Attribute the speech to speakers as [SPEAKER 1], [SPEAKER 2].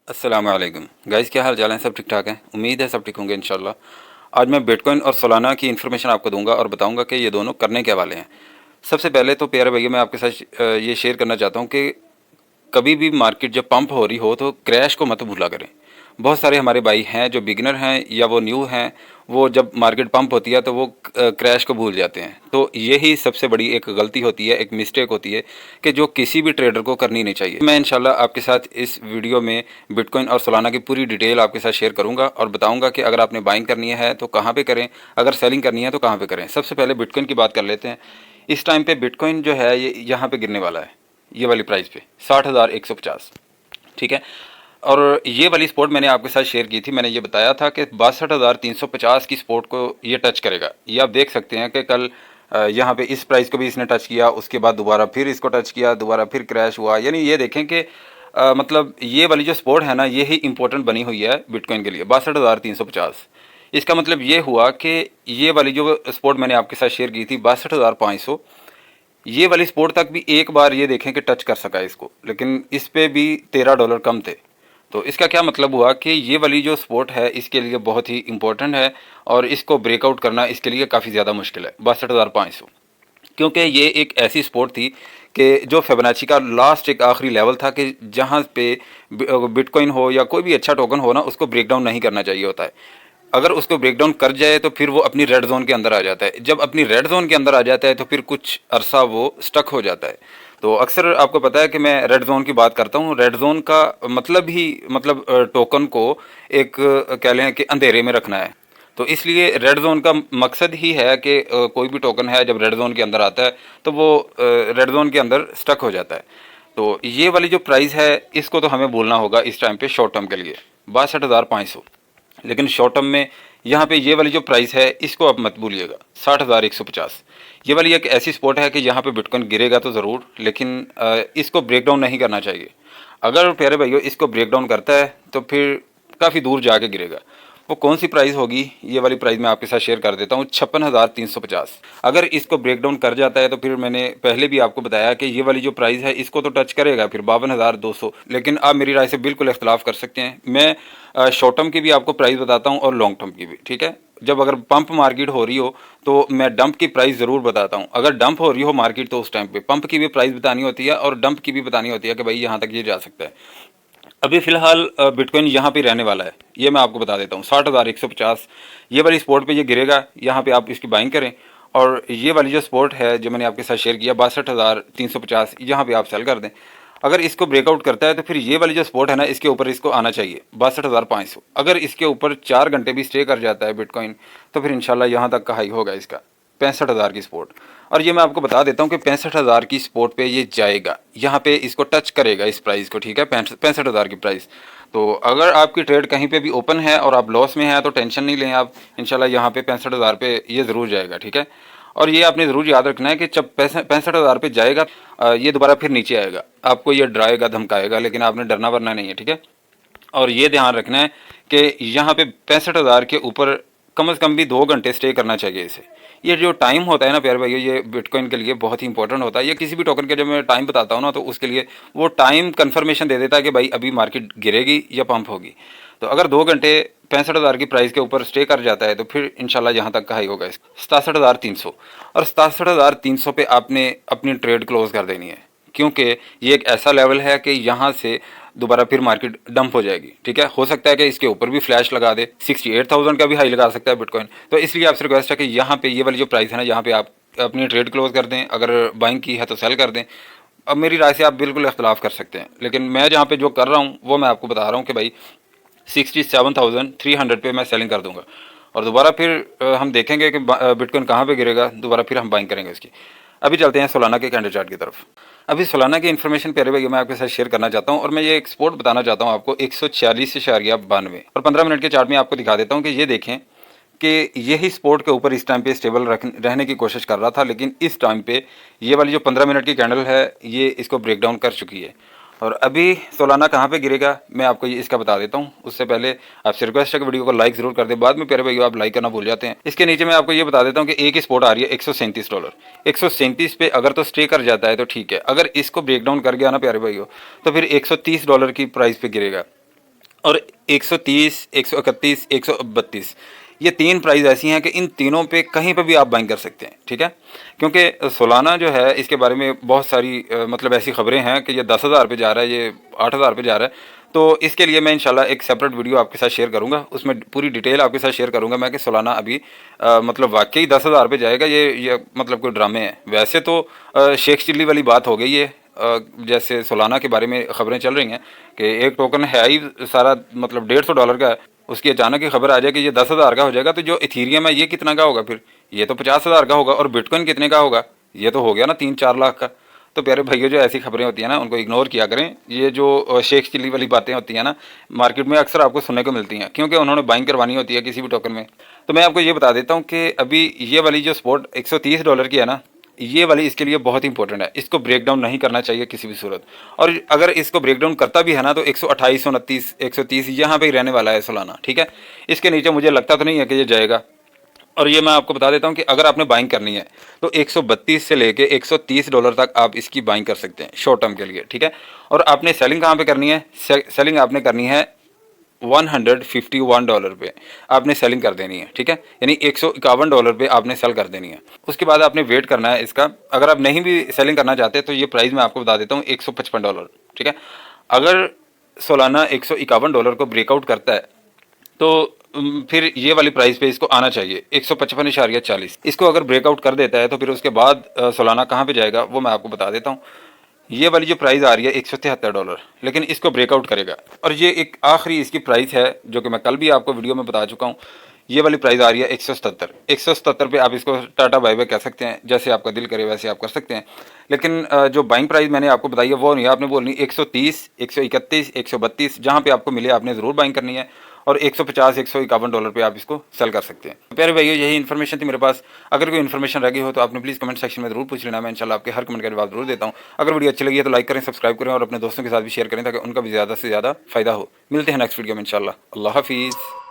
[SPEAKER 1] अस्सलाम वालेकुम गाइस, क्या हाल चाल है? सब ठीक ठाक हैं? उम्मीद है सब ठीक होंगे इंशाल्लाह। आज मैं बिटकॉइन और सोलाना की इन्फॉर्मेशन आपको दूंगा और बताऊंगा कि ये दोनों करने के वाले हैं। सबसे पहले तो प्यारे भैया, मैं आपके साथ ये शेयर करना चाहता हूँ कि कभी भी मार्केट जब पंप हो रही हो तो क्रैश को मत भूला करें। बहुत सारे हमारे भाई हैं जो बिगिनर हैं या वो न्यू हैं, वो जब मार्केट पंप होती है तो वो क्रैश को भूल जाते हैं। तो यही सबसे बड़ी एक गलती होती है, एक मिस्टेक होती है कि जो किसी भी ट्रेडर को करनी नहीं चाहिए। मैं इंशाल्लाह आपके साथ इस वीडियो में बिटकॉइन और सोलाना की पूरी डिटेल आपके साथ शेयर करूंगा और बताऊंगा कि अगर आपने बाइंग करनी है तो कहाँ पे करें, अगर सेलिंग करनी है तो कहाँ पे करें। सबसे पहले बिटकॉइन की बात कर लेते हैं। इस टाइम पे बिटकॉइन जो है ये यहाँ पे गिरने वाला है, ये वाली प्राइस पे 60,150। ठीक है। और ये वाली स्पोर्ट मैंने आपके साथ शेयर की थी। मैंने ये बताया था कि 62,350 की स्पोर्ट को ये टच करेगा। ये आप देख सकते हैं कि कल यहाँ पे इस प्राइस को भी इसने टच किया, उसके बाद दोबारा फिर इसको टच किया, दोबारा फिर क्रैश हुआ। यानी ये देखें कि मतलब ये वाली जो स्पोर्ट है ना, ये ही इंपॉर्टेंट बनी हुई है बिटकॉइन के लिए, 62,350। इसका मतलब ये हुआ कि ये वाली जो स्पोर्ट मैंने आपके साथ शेयर की थी 62,500, ये वाली स्पोर्ट तक भी एक बार ये देखें कि टच कर सका इसको, लेकिन इस पे भी $13 कम थे। तो इसका क्या मतलब हुआ कि ये वाली जो स्पोर्ट है इसके लिए बहुत ही इंपॉर्टेंट है और इसको ब्रेकआउट करना इसके लिए काफ़ी ज़्यादा मुश्किल है, 62,500। क्योंकि ये एक ऐसी स्पोर्ट थी कि जो फिबोनाची का लास्ट एक आखिरी लेवल था कि जहाँ पे बिटकॉइन हो या कोई भी अच्छा टोकन हो ना, उसको ब्रेक डाउन नहीं करना चाहिए होता है। अगर उसको ब्रेक डाउन कर जाए तो फिर वो अपनी रेड जोन के अंदर आ जाता है। जब अपनी रेड जोन के अंदर आ जाता है तो फिर कुछ अरसा वो स्टक हो जाता है। तो अक्सर आपको पता है कि मैं रेड जोन की बात करता हूँ। रेड जोन का मतलब ही मतलब टोकन को एक कह लें कि अंधेरे में रखना है। तो इसलिए रेड जोन का मकसद ही है कि कोई भी टोकन है जब रेड जोन के अंदर आता है तो वो रेड जोन के अंदर स्टक हो जाता है। तो ये वाली जो प्राइस है इसको तो हमें भूलना होगा इस टाइम पे शॉर्ट टर्म के लिए, 62,500। लेकिन शॉर्ट टर्म में यहाँ पे ये वाली जो प्राइस है इसको आप मत भूलिएगा, 60,150। ये वाली एक ऐसी स्पॉट है कि यहाँ पे बिटकॉइन गिरेगा तो ज़रूर, लेकिन इसको ब्रेक डाउन नहीं करना चाहिए। अगर प्यारे भाइयों इसको ब्रेक डाउन करता है तो फिर काफ़ी दूर जाके गिरेगा। वो कौन सी प्राइस होगी, ये वाली प्राइस मैं आपके साथ शेयर कर देता हूँ, 56,350। अगर इसको ब्रेक डाउन कर जाता है तो फिर मैंने पहले भी आपको बताया कि ये वाली जो प्राइस है इसको तो टच करेगा फिर 52,200। लेकिन आप मेरी राय से बिल्कुल इख्तलाफ कर सकते हैं। मैं शॉर्ट टर्म की भी आपको प्राइस बताता हूँ और लॉन्ग टर्म की भी। ठीक है। जब अगर पंप मार्केट हो रही हो तो मैं डंप की प्राइस ज़रूर बताता हूँ। अगर डंप हो रही हो मार्केट तो उस टाइम पे पंप की भी प्राइस बतानी होती है और डंप की भी बतानी होती है कि भाई यहाँ तक ये जा सकता है। अभी फिलहाल बिटकॉइन यहाँ पे रहने वाला है, ये मैं आपको बता देता हूँ, 60,150। ये वाली स्पोर्ट पे ये गिरेगा, यहाँ पे आप इसकी बाइंग करें। और ये वाली जो स्पोर्ट है जो मैंने आपके साथ शेयर किया 62,350, यहाँ पे आप सेल कर दें। अगर इसको ब्रेकआउट करता है तो फिर ये वाली जो स्पोर्ट है ना, इसके ऊपर इसको आना चाहिए 62,500। अगर इसके ऊपर 4 घंटे भी स्टे कर जाता है बिटकॉइन तो फिर इंशाल्लाह यहाँ तक का हाई होगा इसका, 65,000 की स्पोर्ट। और ये मैं आपको बता देता हूँ कि 65,000 की स्पोर्ट पे ये जाएगा, यहाँ पे इसको टच करेगा इस प्राइस को। ठीक है, 65,000 की प्राइस। तो अगर आपकी ट्रेड कहीं पे भी ओपन है और आप लॉस में हैं तो टेंशन नहीं लें आप, इंशाल्लाह यहाँ पे 65,000 पे ये ज़रूर जाएगा। ठीक है। और ये आपने ज़रूर याद रखना है कि जब 65,000 पे जाएगा ये दोबारा फिर नीचे आएगा, आपको ये डराएगा धमकाएगा, लेकिन आपने डरना वरना नहीं है। ठीक है। और ये ध्यान रखना है कि यहाँ पे 65,000 के ऊपर कम से कम भी 2 घंटे स्टे करना चाहिए इसे। ये जो टाइम होता है ना प्यारे भाइयों, ये बिटकॉइन के लिए बहुत ही इंपॉर्टेंट होता है। ये किसी भी टोकन के जब मैं टाइम बताता हूँ ना तो उसके लिए वो टाइम कंफर्मेशन दे देता है कि भाई अभी मार्केट गिरेगी या पंप होगी। तो अगर 2 घंटे 65,000 की प्राइस के ऊपर स्टे कर जाता है तो फिर इंशाल्लाह यहाँ तक का हाई होगा 67,300। और 67,300 पे आपने अपनी ट्रेड क्लोज कर देनी है, क्योंकि ये एक ऐसा लेवल है कि यहाँ से दोबारा फिर मार्केट डंप हो जाएगी। ठीक है। हो सकता है कि इसके ऊपर भी फ्लैश लगा दे, 68,000 का भी हाई लगा सकता है बिटकॉइन। तो इसलिए आपसे रिक्वेस्ट है कि यहाँ पे ये वाली जो प्राइस है ना, यहाँ पे आप अपनी ट्रेड क्लोज कर दें। अगर बाइंग की है तो सेल कर दें। अब मेरी राय से आप बिल्कुल इख्तलाफ कर सकते हैं, लेकिन मैं जहाँ पे जो कर रहा हूँ वो मैं आपको बता रहा हूँ कि भाई 67,300 पे मैं सेलिंग कर दूंगा। और दोबारा फिर हम देखेंगे कि बिटकॉइन कहाँ पे गिरेगा, दोबारा फिर हम बाइंग करेंगे इसकी। अभी चलते हैं सोलाना के कैंडल चार्ट की तरफ। अभी सोलाना की इन्फॉर्मेशन प्यारे भाई मैं आपके साथ शेयर करना चाहता हूँ और मैं ये एक्सपोर्ट बताना चाहता हूँ आपको 146.92 और 15 मिनट के चार्ट में आपको दिखा देता हूँ कि ये देखें कि यही स्पोर्ट के ऊपर इस टाइम पे स्टेबल रहने की कोशिश कर रहा था, लेकिन इस टाइम पे ये वाली जो 15 मिनट की कैंडल है ये इसको ब्रेक डाउन कर चुकी है। और अभी सोलाना कहाँ पे गिरेगा मैं आपको ये इसका बता देता हूँ। उससे पहले आपसे रिक्वेस्ट है कि वीडियो को लाइक जरूर कर दें। बाद में प्यारे भाइयों आप लाइक करना भूल जाते हैं। इसके नीचे मैं आपको ये बता देता हूँ कि एक ही स्पोर्ट आ रही है $137। 137 पे अगर तो स्टे कर जाता है तो ठीक है, अगर इसको ब्रेक डाउन कर गया ना प्यारे भाइयों तो फिर $130 की प्राइस पे गिरेगा। और 130, 131, 132 ये तीन प्राइस ऐसी हैं कि इन तीनों पे कहीं पे भी आप बाइंग कर सकते हैं, ठीक है। क्योंकि सोलाना जो है इसके बारे में बहुत सारी मतलब ऐसी खबरें हैं कि ये 10,000 पे जा रहा है, ये 8,000 पे जा रहा है। तो इसके लिए मैं इंशाल्लाह एक सेपरेट वीडियो आपके साथ शेयर करूंगा, उसमें पूरी डिटेल आपके साथ शेयर करूंगा मैं कि सोलाना अभी मतलब वाकई 10,000 पे जाएगा, ये मतलब कोई ड्रामे हैं। वैसे तो शेख चिल्ली वाली बात हो गई है, जैसे सोलाना के बारे में खबरें चल रही हैं कि एक टोकन है ही सारा मतलब $150 का है, उसकी अचानक ही खबर आ जाए कि ये 10,000 का हो जाएगा, तो जो इथीरियम है ये कितना का होगा, फिर ये तो 50,000 का होगा, और बिटकॉइन कितने का होगा, ये तो हो गया ना 3-4 लाख का। तो प्यारे भाइयों, जो ऐसी खबरें होती हैं ना उनको इग्नोर किया करें। ये जो शेख चिल्ली वाली बातें होती हैं ना, मार्केट में अक्सर आपको सुनने को मिलती हैं, क्योंकि उन्होंने बाइंग करवानी होती है किसी भी टोकन में। तो मैं आपको ये बता देता हूँ कि अभी ये वाली जो स्पॉट $130 की है ना, ये वाली इसके लिए बहुत इंपॉर्टेंट है, इसको ब्रेक डाउन नहीं करना चाहिए किसी भी सूरत। और अगर इसको ब्रेक डाउन करता भी है ना, तो 128, 129, 130 यहाँ पे ही रहने वाला है सोलाना, ठीक है। इसके नीचे मुझे लगता तो नहीं है कि ये जाएगा। और ये मैं आपको बता देता हूँ कि अगर आपने बाइंग करनी है तो 132 से लेके $130 तक आप इसकी बाइंग कर सकते हैं शॉर्ट टर्म के लिए, ठीक है। और आपने सेलिंग कहाँ पे करनी है, सेलिंग आपने करनी है $151 पे आपने सेलिंग कर देनी है, ठीक है। यानी $151 पे आपने सेल कर देनी है। उसके बाद आपने वेट करना है इसका। अगर आप नहीं भी सेलिंग करना चाहते तो ये प्राइस मैं आपको बता देता हूँ, $155, ठीक है। अगर सोलाना $151 को ब्रेकआउट करता है तो फिर ये वाली प्राइस पे इसको आना चाहिए 155.40। इसको अगर ब्रेकआउट कर देता है तो फिर उसके बाद सोलाना कहाँ पे जाएगा वो मैं आपको बता देता हूँ। ये वाली जो प्राइस आ रही है $173, लेकिन इसको ब्रेकआउट करेगा। और ये एक आखिरी इसकी प्राइस है जो कि मैं कल भी आपको वीडियो में बता चुका हूँ। ये वाली प्राइस आ रही है 177 पे आप इसको टाटा बाय बाय कह सकते हैं, जैसे आपका दिल करे वैसे आप कर सकते हैं। लेकिन जो बाइंग प्राइस मैंने आपको बताई है वो नहीं, आपने बोलनी 130, 131, 132 जहाँ पे आपको मिले आपने ज़रूर बाइंग करनी है। और 150, $151 पे आप इसको सेल कर सकते हैं। प्यारे भाइयों, यही इन्फॉर्मेशन थी मेरे पास। अगर कोई इन्फॉर्मेशन रह गई हो तो आपने प्लीज़ कमेंट सेक्शन में जरूर पूछ लेना, मैं इंशाल्लाह आपके हर कमेंट का जवाब जरूर देता हूँ। अगर वीडियो अच्छी लगी है तो लाइक करें, सब्सक्राइब करें और अपने दोस्तों के साथ भी शेयर करें ताकि उनका भी ज़्यादा से ज़्यादा फायदा हो। मिलते हैं नेक्स्ट वीडियो में इंशाल्लाह। अल्लाह हाफिज़।